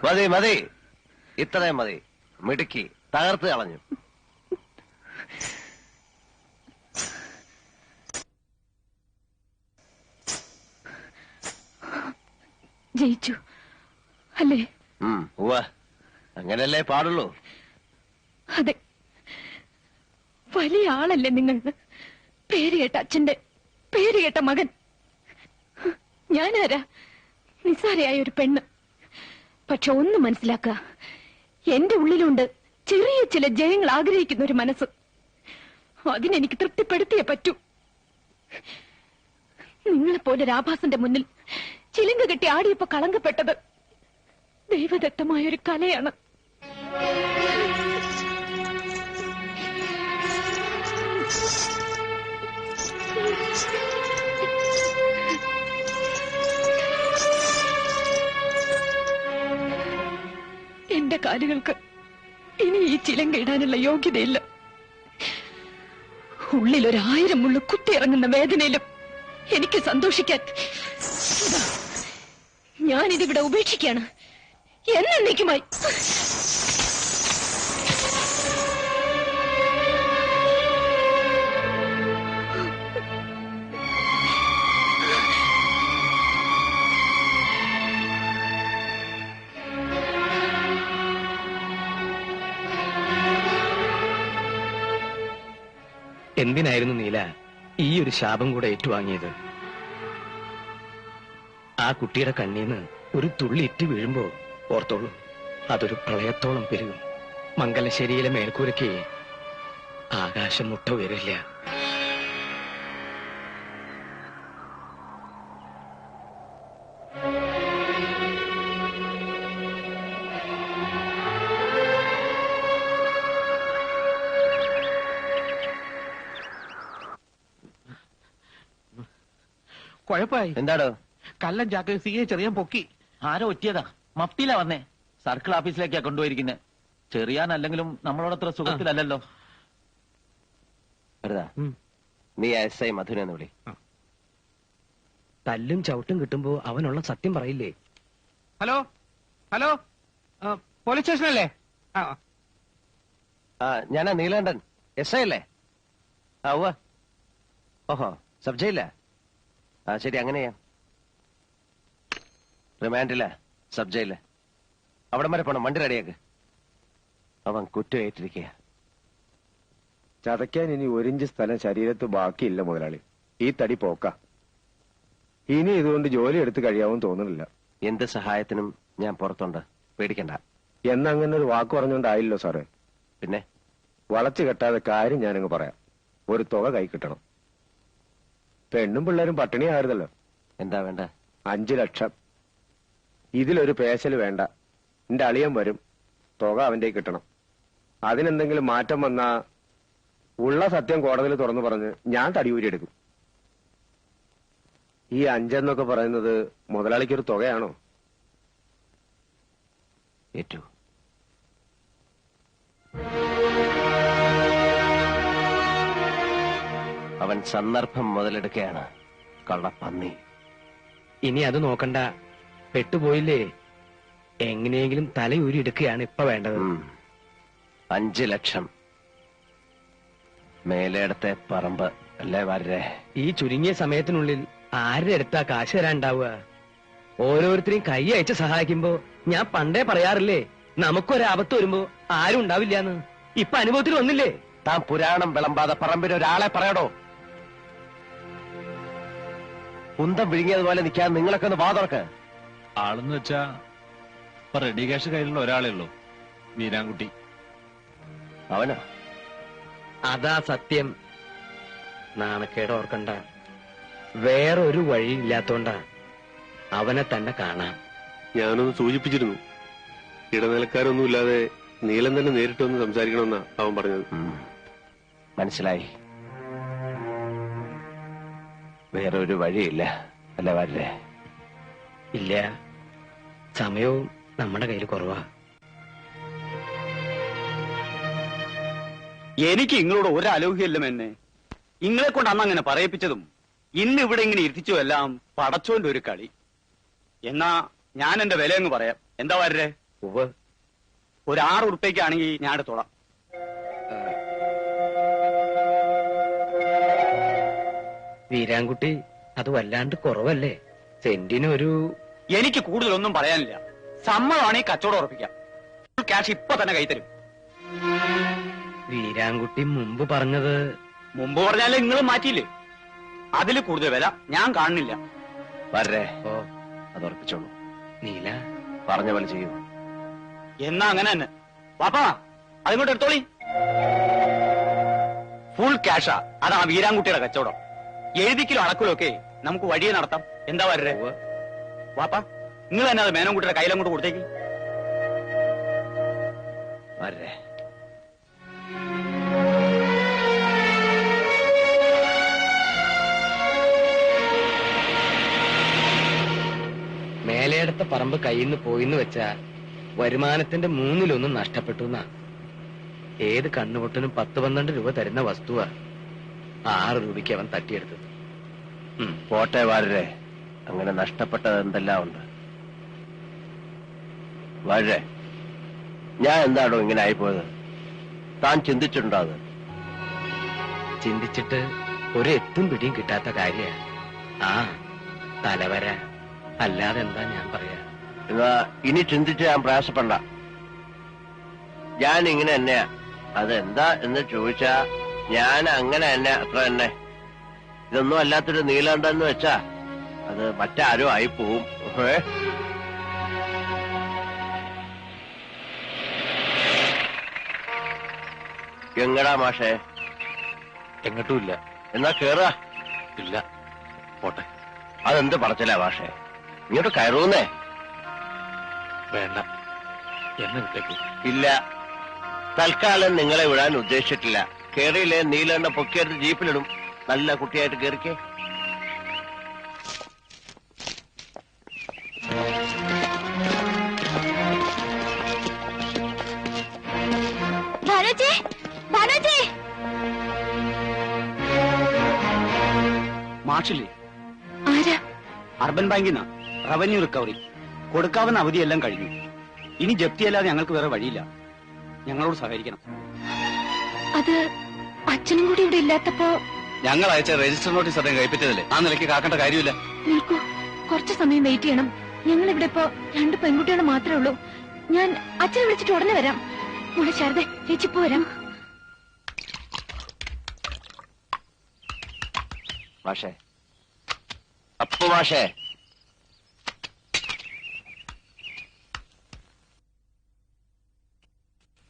മതി മതി, ഇത്രയും മതി. മിടുക്കി, തകർത്ത് കളഞ്ഞു. ജയിച്ചു അല്ലേ? അങ്ങനല്ലേ പാടുള്ളൂ. അതെ, വലിയ ആളല്ലേ നിങ്ങൾ. പേര് കേട്ട അച്ഛന്റെ പേര് കേട്ട മകൻ. ഞാനാരാ? നിസ്സാരയായ ഒരു പെണ്ണ്. പക്ഷെ ഒന്ന് മനസ്സിലാക്കുക, എന്റെ ഉള്ളിലുണ്ട് ചെറിയ ചില ജയങ്ങൾ ആഗ്രഹിക്കുന്ന ഒരു മനസ്സ്. അതിനെനിക്ക് തൃപ്തിപ്പെടുത്തിയേ പറ്റൂ. നിങ്ങളെപ്പോലെ രാഭാസന്റെ മുന്നിൽ ചിലങ്ക കെട്ടി ആടിയപ്പോ കളങ്കപ്പെട്ടത് ദൈവദത്തമായൊരു കലയാണ്. എന്റെ കാലുകൾക്ക് ഇനി ഈ ചിലങ്ക ഇടാനുള്ള യോഗ്യതയില്ല. ഉള്ളിലൊരായിരം മുള്ളു കുത്തിയിറങ്ങുന്ന വേദനയിലും എനിക്ക് സന്തോഷിക്കാൻ ഞാനിതിവിടെ ഉപേക്ഷിക്കുകയാണ് എന്നേക്കുമായി. എന്തിനായിരുന്നു നീല ഈ ഒരു ശാപം കൂടെ ഏറ്റുവാങ്ങിയത്? ആ കുട്ടിയുടെ കണ്ണീന്ന് ഒരു തുള്ളി ഇറ്റ് വീഴുമ്പോ ഓർത്തോളൂ, അതൊരു പ്രളയത്തോളം പെരുകും. മംഗലശ്ശേരിയിലെ മേൽക്കൂരയ്ക്ക് ആകാശം മുട്ട ഉയരില്ല. കുഴപ്പമായി. എന്താടോ? കല്ലൻ ചാക്ക് സിയെ ചെറിയാൻ പൊക്കി. ആരോ ഒറ്റിയതാ, മഫ്തിയിലാ വന്നേ. സർക്കിൾ ഓഫീസിലേക്കാ കൊണ്ടുപോയിരിക്കുന്നത്. ചെറിയാനല്ലെങ്കിലും നമ്മളോടത്ര സുഖത്തിലല്ലോ. നീ SI മധുനെ വിളി. തല്ലും ചവിട്ടും കിട്ടുമ്പോ അവനുള്ള സത്യം പറയില്ലേ? ഹലോ ഹലോ, പോലീസ് സ്റ്റേഷനല്ലേ? ഞാനാ നീലകണ്ഠൻ, SI അല്ലേ? ഓഹോ, സബ് ജയില. ശരി, അങ്ങനെയാ. റിമാൻഡില്ല, സബ് ജയില്. അവിടം വരെ പോണം, വണ്ടി റെഡിയാക്ക്. അവൻ കുറ്റം ഏറ്റിരിക്കുക. ചതയ്ക്കാൻ ഇനി 1 ഇഞ്ച് സ്ഥലം ശരീരത്ത് ബാക്കിയില്ല മുതലാളി. ഈ തടി പോക്ക. ഇനി ഇതുകൊണ്ട് ജോലി എടുത്ത് കഴിയാവും തോന്നുന്നില്ല. എന്ത് സഹായത്തിനും ഞാൻ പുറത്തുണ്ട്, പേടിക്കണ്ട. എന്നങ്ങനെ ഒരു വാക്ക് പറഞ്ഞുകൊണ്ടായില്ലോ സാറേ. പിന്നെ വളച്ചു കെട്ടാതെ കാര്യം ഞാനങ്ങ് പറയാം. ഒരു തുക കൈ കിട്ടണം. പെണ്ണും പിള്ളേരും പട്ടിണിയായിരുന്നല്ലോ. എന്താ വേണ്ട? 5 ലക്ഷം. ഇതിലൊരു പേശല് വേണ്ട. എന്റെ അളിയൻ വരും, തുക അവന്റെ കിട്ടണം. അതിനെന്തെങ്കിലും മാറ്റം വന്നാ ഉള്ള സത്യം കോടതിയിൽ തുറന്നു പറഞ്ഞ് ഞാൻ തടിയൂരിയെടുക്കും. ഈ 5 എന്നൊക്കെ പറയുന്നത് മുതലാളിക്കൊരു തുകയാണോ? ഏറ്റു. അവൻ സന്ദർഭം മുതലെടുക്കുകയാണ്, കള്ളപ്പന്നി. ഇനി അത് നോക്കണ്ട, പെട്ടുപോയില്ലേ? എങ്ങനെയെങ്കിലും തലയൂരി എടുക്കുകയാണ് ഇപ്പൊ വേണ്ടത്. 5 ലക്ഷം. മേലേടത്തെ പറമ്പ് അല്ലേ വരെ? ഈ ചുരുങ്ങിയ സമയത്തിനുള്ളിൽ ആരുടെ അടുത്താ കാശ് തരാണ്ടാവുക? ഓരോരുത്തരെയും കൈ അയച്ച് സഹായിക്കുമ്പോ ഞാൻ പണ്ടേ പറയാറില്ലേ, നമുക്കൊരാപത്ത് വരുമ്പോ ആരും ഉണ്ടാവില്ലാന്ന്. ഇപ്പൊ അനുഭവത്തിൽ വന്നില്ലേ? താൻ പുരാണം വിളമ്പാതെ പറമ്പിന് ഒരാളെ പറയടോ. കുന്തം വിഴുങ്ങിയതുപോലെ നിൽക്കാൻ നിങ്ങളൊക്കെ ഒന്ന് വാതുറക്ക്. ആളെന്ന് വെച്ചാ ഇപ്പൊ റെഡി ക്യാഷ് കയ്യിലുള്ള ഒരാളേ ഉള്ളൂ, വീരാൻകുട്ടി. അവനോ? അതാ സത്യം. നാണക്കേട് ഓർക്കണ്ട. വേറൊരു വഴിയില്ലാത്തോണ്ടാ അവനെ തന്നെ കാണാം. ഞാനൊന്ന് സൂചിപ്പിച്ചിരുന്നു. ഇടനിലക്കാരൊന്നുമില്ലാതെ നീലൻ തന്നെ നേരിട്ട് വന്ന് സംസാരിക്കണമെന്നാ അവൻ പറഞ്ഞത്. മനസ്സിലായി. വേറൊരു വഴിയില്ല അല്ല വരേ? ഇല്ല, സമയവും നമ്മുടെ കയ്യിൽ കുറവാ. എനിക്ക് ഇങ്ങളോട് ഒരലോഹ്യല്ല എന്നെ. ഇങ്ങളെ കൊണ്ട് അന്ന് അങ്ങനെ പറയിപ്പിച്ചതും ഇന്ന് ഇവിടെ ഇങ്ങനെ ഇരുത്തിച്ചു എല്ലാം പടച്ചോന്റെ ഒരു കളി. എന്നാ ഞാൻ എന്റെ വില എന്ന് പറയാം. എന്താ വരരെ? ഒരു 6 ഉറുപ്പ്യക്കാണെങ്കിൽ ഞാൻ എടുത്തോളാം. വീരാൻകുട്ടി, അത് വല്ലാണ്ട് കുറവല്ലേ? സെന്റിനൊരു... എനിക്ക് കൂടുതലൊന്നും പറയാനില്ല. സമ്മതമാണെങ്കിൽ കച്ചവടം ഉറപ്പിക്കാം. ക്യാഷ് ഇപ്പൊ തന്നെ കൈത്തരും. വീരാൻകുട്ടി മുമ്പ് പറഞ്ഞത്... മുമ്പ് പറഞ്ഞാലേ നിങ്ങളും മാറ്റിയില്ലേ? അതിൽ കൂടുതൽ വില ഞാൻ കാണുന്നില്ല. വരേ, ഓ, അത് ഉറപ്പിച്ചോളൂ. നീല പറഞ്ഞ പോലെ ചെയ്യൂ. എന്നാ അങ്ങനെ തന്നെ. പാപ്പാ, അതിങ്ങോട്ട് എടുത്തോളി. ഫുൾ ക്യാഷാ. അതാ വീരാൻകുട്ടിയുടെ കച്ചവടം. എഴുതിക്കിലോ അളക്കിലോ ഒക്കെ നമുക്ക് വഴിയെ നടത്താം. എന്താ വരരെ? വാപ്പാ, നിങ്ങൾ തന്നെ അത് മേനോൻകുട്ടിയുടെ കയ്യിലങ്ങോട്ട് കൊടുത്തേക്ക്. വരേ. മേലെടുത്ത പറമ്പ് കയ്യിന്ന് പോയിന്ന് വെച്ചാ വരുമാനത്തിന്റെ 1/3 നഷ്ടപ്പെട്ടു എന്നാ. ഏത് കണ്ണുപൊട്ടനും 10-12 രൂപ തരുന്ന വസ്തുവാ 6 രൂപയ്ക്ക് അവൻ തട്ടിയെടുത്തത്. പോട്ടെ വരേ, അങ്ങനെ നഷ്ടപ്പെട്ടത് എന്തെല്ലാം ഉണ്ട്. വരേ, ഞാൻ എന്താണോ ഇങ്ങനെ ആയിപ്പോയത്? താൻ ചിന്തിച്ചിട്ടുണ്ടോ അത്? ചിന്തിച്ചിട്ട് ഒരു എത്തും പിടിയും കിട്ടാത്ത കാര്യ. ആ തലവര അല്ലാതെ എന്താ ഞാൻ പറയാ. എന്നാ ഇനി ചിന്തിച്ച് ഞാൻ പ്രയാസപ്പെടണ്ട. ഞാൻ ഇങ്ങനെ തന്നെയാ. അതെന്താ എന്ന് ചോദിച്ചാ ഞാൻ അങ്ങനെ തന്നെ, അത്ര തന്നെ. ഇതൊന്നും അല്ലാത്തൊരു നീലണ്ടെന്ന് വെച്ചാ അത് മറ്റാരോ ആയി പോവും. എങ്ങടാ മാഷേ? എങ്ങോട്ടുമില്ല. എന്നാ കേറാ. ഇല്ല, പോട്ടെ. അതെന്ത് പറച്ചില്ല മാഷേ? ഇങ്ങോട്ട് കയറൂന്നേ. വേണ്ട, എന്നെ വിട്ടേക്കൂ. ഇല്ല, തൽക്കാലം നിങ്ങളെ വിടാൻ ഉദ്ദേശിച്ചിട്ടില്ല. കേറിയില്ലേ നീലെണ്ണ പൊക്കിയെടുത്ത് ജീപ്പിലിടും. നല്ല കുട്ടിയായിട്ട് കേറിക്കേ. മാഷില്ലേ? ആരാ? അർബൻ ബാങ്കിൽ നിന്നാ. Revenue recovery. കൊടുക്കാവുന്ന അവധിയെല്ലാം കഴിഞ്ഞു. ഇനി ജപ്തിയല്ലാതെ ഞങ്ങൾക്ക് വേറെ വഴിയില്ല. ഞങ്ങളോട് സഹകരിക്കണം. അത് അച്ഛനും കൂടി ഇവിടെ ഇല്ലാത്തപ്പോ... ഞങ്ങൾ അയച്ച രജിസ്റ്റർ നോട്ടീസ് അദ്ദേഹം കൈപ്പറ്റിയതല്ലേ? ആ നിലയ്ക്ക് കാക്കേണ്ട കാര്യമില്ല. നിൽക്കൂ, കുറച്ചു സമയം വെയിറ്റ് ചെയ്യണം. ഞങ്ങൾ ഇവിടെ ഇപ്പോ 2 പെൺകുട്ടികൾ മാത്രമേ ഉള്ളൂ. ഞാൻ അച്ഛനെ വിളിച്ചിട്ട് ഉടനെ വരാം. മോളെ ശാരദേ, ചേച്ചിപ്പോ വരാം. മാഷേ, അപ്പു മാഷേ,